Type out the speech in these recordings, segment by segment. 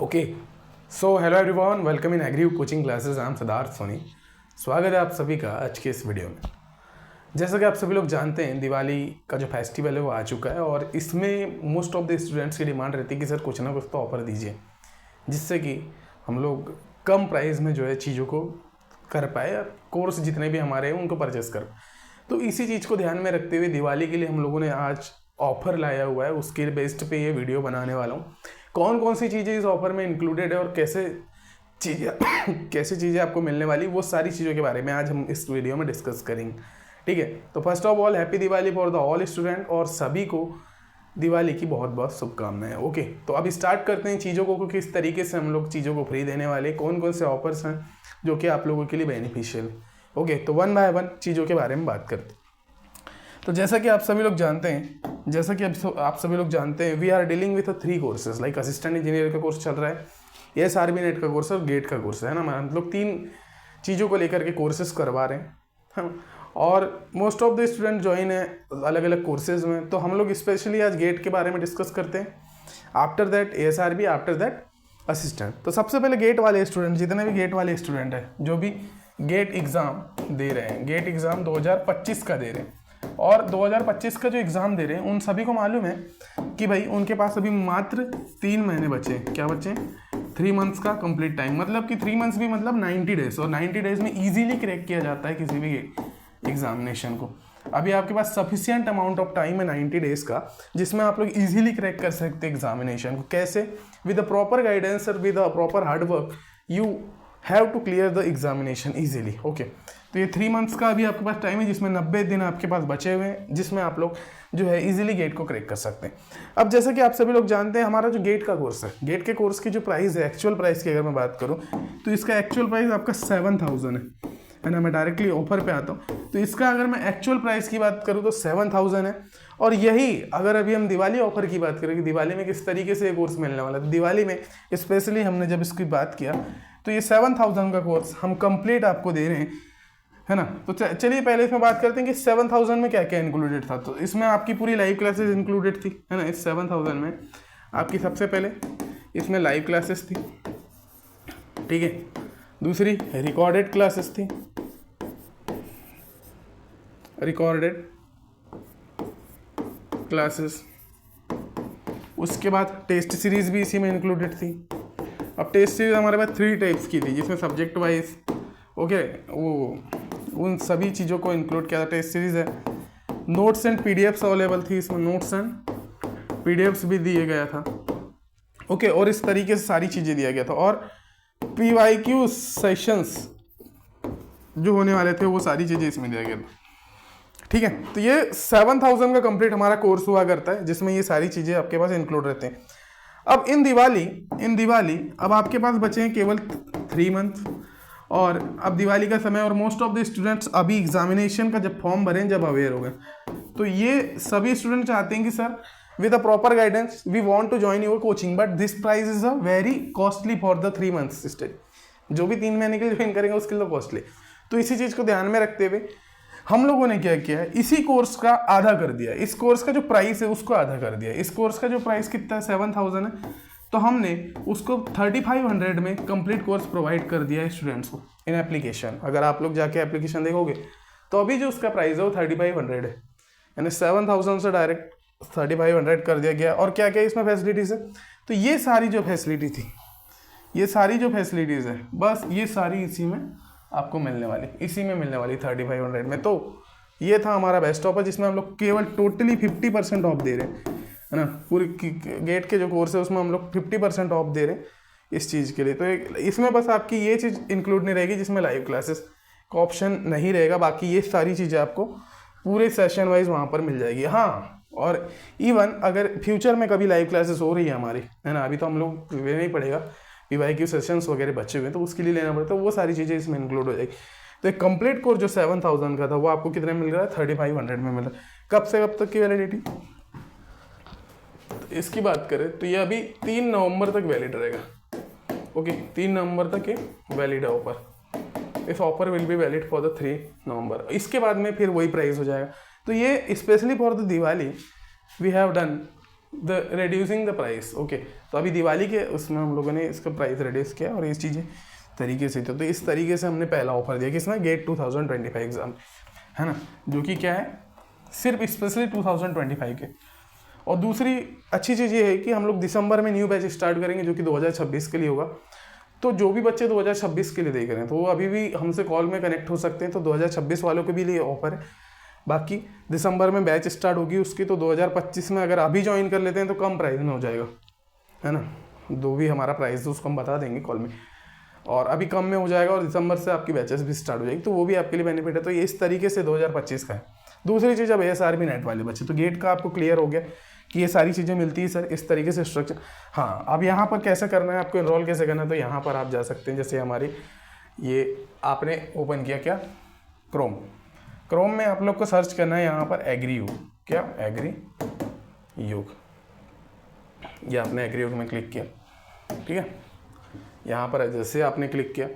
Okay so hello everyone, welcome in agri coaching classes. I am Siddharth Soni. स्वागत है आप सभी का आज के इस वीडियो में। जैसा कि आप सभी लोग जानते हैं, दिवाली का जो फेस्टिवल है वो आ चुका है और इसमें मोस्ट ऑफ द स्टूडेंट्स की डिमांड रहती है कि सर कुछ ना कुछ तो ऑफर दीजिए, जिससे कि हम लोग कम प्राइस में जो है चीज़ों को कर पाए और कोर्स जितने भी हमारे हैं उनको परचेस कर। तो इसी चीज़ को ध्यान में रखते हुए दिवाली के लिए हम लोगों ने आज ऑफर लाया हुआ है, उसके बेस्ड पे ये वीडियो बनाने वाला हूँ। कौन कौन सी चीज़ें इस ऑफर में इंक्लूडेड है और कैसे चीज़ें आपको मिलने वाली, वो सारी चीज़ों के बारे में आज हम इस वीडियो में डिस्कस करेंगे। ठीक है, तो first of all happy Diwali for the all student और सभी को दिवाली की बहुत बहुत शुभकामनाएं। ओके, तो अब स्टार्ट करते हैं चीज़ों को, किस तरीके से हम लोग चीज़ों को फ्री देने वाले, कौन कौन से ऑफर्स हैं जो कि आप लोगों के लिए बेनिफिशियल। ओके, तो वन बाय वन चीज़ों के बारे में बात करते हैं। तो जैसा कि आप सभी लोग जानते हैं we are dealing with 3 courses, like assistant engineer का कोर्स चल रहा है, SRB नेट का कोर्स और गेट का कोर्स है ना। हम लोग 3 चीज़ों को लेकर के कोर्सेज करवा रहे हैं और most of the student join है अलग अलग कोर्सेज में। तो हम लोग स्पेशली आज गेट के बारे में डिस्कस करते हैं, after that SRB, after that assistant. तो सबसे पहले गेट वाले स्टूडेंट, जितने भी गेट वाले स्टूडेंट हैं जो भी गेट एग्ज़ाम दे रहे हैं, गेट एग्ज़ाम 2025 का दे रहे हैं और 2025 का जो एग्ज़ाम दे रहे हैं उन सभी को मालूम है कि भाई उनके पास अभी मात्र 3 महीने बचे। क्या बचे? 3 मंथ्स का कंप्लीट टाइम, मतलब कि 3 मंथ्स भी मतलब 90 डेज, और 90 डेज में इजीली क्रैक किया जाता है किसी भी एग्जामिनेशन को। अभी आपके पास सफिशिएंट अमाउंट ऑफ टाइम है 90 डेज का, जिसमें आप लोग इजीली क्रैक कर सकते हैं एग्जामिनेशन को। कैसे? विद अ प्रॉपर गाइडेंस और with a proper hard work you have to clear the examination easily. Okay, तो ये 3 मंथ्स का अभी आपके पास टाइम है, जिसमें 90 दिन आपके पास बचे हुए हैं, जिसमें आप लोग जो है इजीली गेट को क्रैक कर सकते हैं। अब जैसा कि आप सभी लोग जानते हैं, हमारा जो गेट का कोर्स है, गेट के कोर्स की जो प्राइस है, एक्चुअल प्राइस की अगर मैं बात करूं तो इसका एक्चुअल प्राइस आपका 7000 है ना। मैं डायरेक्टली ऑफर पे आता हूँ, तो इसका अगर मैं एक्चुअल प्राइस की बात करूँ तो 7000 है। और यही अगर अभी हम दिवाली ऑफर की बात करें कि दिवाली में किस तरीके से ये कोर्स मिलने वाला है, दिवाली में स्पेशली हमने जब इसकी बात किया तो ये 7000 का कोर्स हम कंप्लीट आपको दे रहे हैं, है ना। तो चलिए पहले इसमें बात करते हैं कि 7000 में क्या क्या इंक्लूडेड था। तो इसमें आपकी पूरी लाइव क्लासेस इंक्लूडेड थी, है ना। इस 7000 में आपकी सबसे पहले इसमें लाइव क्लासेस थी, ठीक है। दूसरी रिकॉर्डेड क्लासेस थी, रिकॉर्डेड क्लासेस। उसके बाद टेस्ट सीरीज भी इसी में इंक्लूडेड थी। अब टेस्ट सीरीज हमारे पास 3 टाइप्स की थी, जिसमें सब्जेक्ट वाइज ओके वो उन सभी चीज़ों को इंक्लूड किया था। टेस्ट सीरीज है, नोट्स एंड PDFs अवेलेबल थी, इसमें नोट्स एंड PDFs भी दिए गया था। ओके, और इस तरीके से सारी चीज़ें दिया गया था। और PYQ सेशंस जो होने वाले थे वो सारी चीज़ें इसमें दिया गया था, ठीक है। तो ये 7000 का कंप्लीट हमारा कोर्स हुआ करता है, जिसमें ये सारी चीज़ें आपके पास इंक्लूड रहते हैं। अब इन दिवाली अब आपके पास बचे हैं केवल 3 मंथ, और अब दिवाली का समय, और मोस्ट ऑफ द स्टूडेंट्स अभी एग्जामिनेशन का जब फॉर्म भरें, जब अवेयर हो गए, तो ये सभी स्टूडेंट चाहते हैं कि sir with a proper guidance we want to join your coaching, but this price is a very costly for the 3 months study. जो भी 3 महीने के लिए ज्वाइन करेंगे उसके लिए कॉस्टली। तो इसी चीज़ को ध्यान में रखते हुए हम लोगों ने क्या किया है, इसी कोर्स का आधा कर दिया। इस कोर्स का जो प्राइस है उसको आधा कर दिया। इस कोर्स का जो प्राइस कितना है, 7000 है, तो हमने उसको 3500 में कंप्लीट कोर्स प्रोवाइड कर दिया है स्टूडेंट्स को इन एप्लीकेशन। अगर आप लोग जाके एप्लीकेशन देखोगे तो अभी जो उसका प्राइस है वो 3500 है, यानी 7000 से डायरेक्ट 3500 कर दिया गया। और क्या क्या इसमें फैसिलिटीज़ है, तो ये सारी जो फैसिलिटी थी, ये सारी जो फैसिलिटीज़ है, बस ये सारी इसी में आपको मिलने वाली, इसी में मिलने वाली 3500 में। तो ये था हमारा बेस्ट ऑफर, जिसमें हम लोग केवल टोटली 50% ऑफ दे रहे हैं, है ना। पूरी गेट के जो कोर्स है उसमें हम लोग 50% ऑफ दे रहे हैं इस चीज़ के लिए। तो इसमें बस आपकी ये चीज़ इंक्लूड नहीं रहेगी, जिसमें लाइव क्लासेस का ऑप्शन नहीं रहेगा। बाकी ये सारी चीज़ें आपको पूरे सेशन वाइज वहाँ पर मिल जाएगी। हाँ, और इवन अगर फ्यूचर में कभी लाइव क्लासेस हो रही है हमारी, है ना, अभी तो हम लोग लेना ही पड़ेगा, PYQ सेशंस वगैरह बचे हुए हैं, तो उसके लिए लेना पड़ता है, वो सारी चीज़ें इसमें इंक्लूड हो जाएगी। तो एक कंप्लीट कोर्स जो 7000 का था वो आपको कितने मिल रहा है, 3500 में मिल रहा है। कब से कब तक की वैलिडिटी, तो इसकी बात करें तो ये अभी 3 नवंबर तक वैलिड रहेगा। ओके, 3 नवंबर तक ये वैलिड है ऑफर। इस offer will be valid for the 3 नवंबर। इसके बाद में फिर वही प्राइस हो जाएगा। तो ये specially for the Diwali we have done the reducing the price. Okay, तो अभी दिवाली के उसमें हम लोगों ने इसका प्राइस रिड्यूस किया और ये चीज़ें तरीके से तो इस तरीके से हमने पहला ऑफर दिया किसमें, गेट 2025 एग्ज़ाम, है ना, जो कि क्या है सिर्फ स्पेशली 2025 के। और दूसरी अच्छी चीज़ ये है कि हम लोग दिसंबर में न्यू बैच स्टार्ट करेंगे जो कि 2026 के लिए होगा। तो जो भी बच्चे 2026 के लिए देख रहे हैं तो वो अभी भी हमसे कॉल में कनेक्ट हो सकते हैं, तो 2026 वालों के भी लिए ऑफर है। बाकी दिसंबर में बैच स्टार्ट होगी उसकी, तो 2025 में अगर अभी ज्वाइन कर लेते हैं तो कम प्राइस में हो जाएगा, है ना, जो भी हमारा प्राइस है उसको हम बता देंगे कॉल में, और अभी कम में हो जाएगा और दिसंबर से आपकी बैचेस भी स्टार्ट हो जाएगी, तो वो भी आपके लिए बेनिफिट है। तो ये इस तरीके से 2025 का है। दूसरी चीज़, अब ASRB नेट वाले बच्चे, तो गेट का आपको क्लियर हो गया कि ये सारी चीज़ें मिलती है सर इस तरीके से स्ट्रक्चर। हाँ, अब यहाँ पर कैसे करना है आपको, एनरोल कैसे करना है, तो यहाँ पर आप जा सकते हैं। जैसे हमारी ये आपने ओपन किया क्या, क्रोम में आप लोग को सर्च करना है यहाँ पर एग्री योग, क्या एग्री योग, ये आपने एग्री योग में क्लिक किया, ठीक है। यहाँ पर जैसे आपने क्लिक किया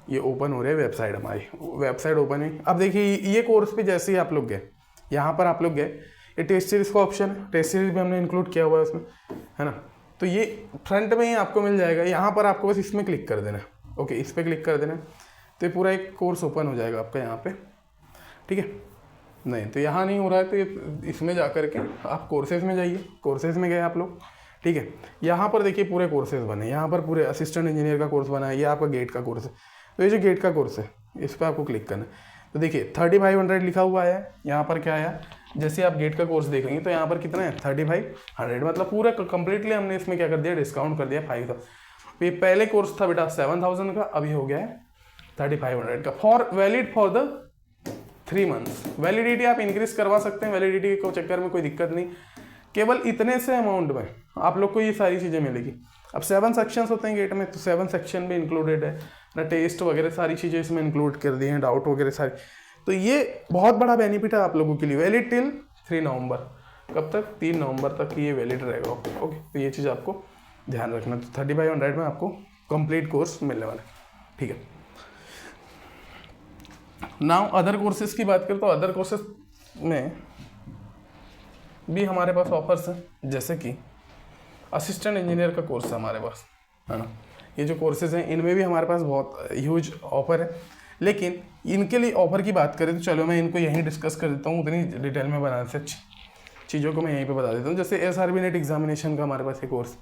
ये ओपन हो रही है वेबसाइट, हमारी वेबसाइट ओपन है। अब देखिए ये कोर्स पे जैसे ही आप लोग गए, यहाँ पर आप लोग गए, ये टेस्ट सीरीज का ऑप्शन है, टेस्ट सीरीज भी हमने इंक्लूड किया हुआ है उसमें, है ना। तो ये फ्रंट में ही आपको मिल जाएगा, यहाँ पर आपको बस इसमें क्लिक कर देना है। ओके, इस पर क्लिक कर देना है तो ये पूरा एक कोर्स ओपन हो जाएगा आपका यहाँ पे, ठीक है। नहीं तो यहाँ नहीं हो रहा है तो इसमें जा कर के आप कोर्सेज में जाइए, कोर्सेज में गए आप लोग, ठीक है। यहाँ पर देखिए पूरे कोर्सेज बने, यहाँ पर पूरे असिस्टेंट इंजीनियर का कोर्स बना है, ये आपका गेट का कोर्स है। तो ये जो गेट का कोर्स है इस पर आपको क्लिक करना है। तो देखिए 3500 लिखा हुआ है, यहाँ पर क्या आया, जैसे आप गेट का कोर्स देखेंगे तो यहाँ पर कितना है 3500, मतलब पूरा कंप्लीटली हमने इसमें क्या कर दिया, डिस्काउंट कर दिया 5000। ये पहले कोर्स था बेटा 7000 का, अभी हो गया है 3500 का, for valid for the 3 months. Validity आप इंक्रीज करवा सकते हैं, वैलिडिटी के चक्कर में कोई दिक्कत नहीं, केवल इतने से अमाउंट में आप लोग को ये सारी चीज़ें मिलेगी। अब 7 सेक्शंस होते हैं गेट में, तो 7 सेक्शन भी इंक्लूडेड है ना, टेस्ट वगैरह सारी चीज़ें इसमें इंक्लूड कर दी हैं, डाउट वगैरह सारी। तो ये बहुत बड़ा बेनिफिट है आप लोगों के लिए, वैलिड टिल 3 नवंबर, कब तक, 3 नवंबर तक ये वैलिड रहेगा। ओके, तो ये चीज़ आपको ध्यान रखना। तो 3500 में आपको कंप्लीट कोर्स मिलने वाला है, ठीक है। नाउ अदर कोर्सेज की बात करें तो अदर कोर्सेज में भी हमारे पास ऑफर्स हैं, जैसे कि असिस्टेंट इंजीनियर का कोर्स है हमारे पास, है ना। ये जो कोर्सेज हैं इनमें भी हमारे पास बहुत ह्यूज ऑफर है, लेकिन इनके लिए ऑफर की बात करें तो चलो मैं इनको यहीं डिस्कस कर देता हूँ, उतनी डिटेल में बनाने से चीज़ों को मैं यहीं पे बता देता हूँ। जैसे ASRB नेट एग्जामिनेशन का हमारे पास ये कोर्स,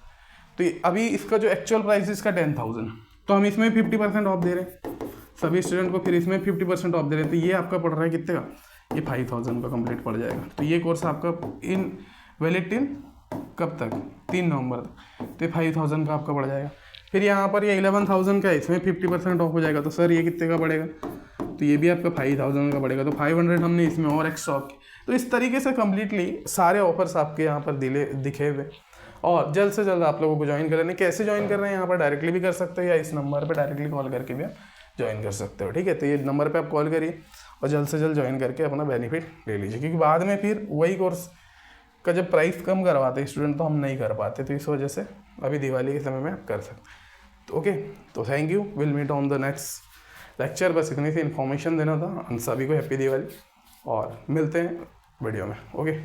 तो अभी इसका जो एक्चुअल प्राइस है इसका 10,000, तो हम इसमें 50% ऑफ दे रहे हैं सभी स्टूडेंट को, फिर इसमें 50% ऑफ दे रहे हैं। तो ये आपका पड़ रहा है कितने का, ये 5000 का कंप्लीट पड़ जाएगा। तो ये कोर्स आपका इन वैलिड टिल कब तक, 3 नवंबर तक, तो 5000 का आपका पड़ जाएगा। फिर यहाँ पर ये 11,000 का है, इसमें 50% ऑफ हो जाएगा, तो सर ये कितने का पड़ेगा, तो ये भी आपका 5000 का पड़ेगा। तो 500 हमने इसमें और एक्स्ट्रा ऑफ किया। तो इस तरीके से कम्प्लीटली सारे ऑफर्स आपके यहाँ पर दिखे हुए, और जल्द से जल्द आप लोगों को ज्वाइन करने, कैसे ज्वाइन कर रहे हैं यहाँ पर डायरेक्टली भी कर सकते हो या इस नंबर पर डायरेक्टली कॉल करके भी आप ज्वाइन कर सकते हो, ठीक है। तो ये नंबर पे आप कॉल करिए और जल्द से जल्द ज्वाइन करके अपना बेनिफिट ले लीजिए, क्योंकि बाद में फिर वही कोर्स का जब प्राइस कम करवाते स्टूडेंट तो हम नहीं कर पाते, तो इस वजह से अभी दिवाली के समय में आप कर सकते। तो ओके, तो thank you, will meet on the next lecture. बस इतनी सी इन्फॉर्मेशन देना था, हम सभी को हैप्पी दिवाली, और मिलते हैं वीडियो में। ओके।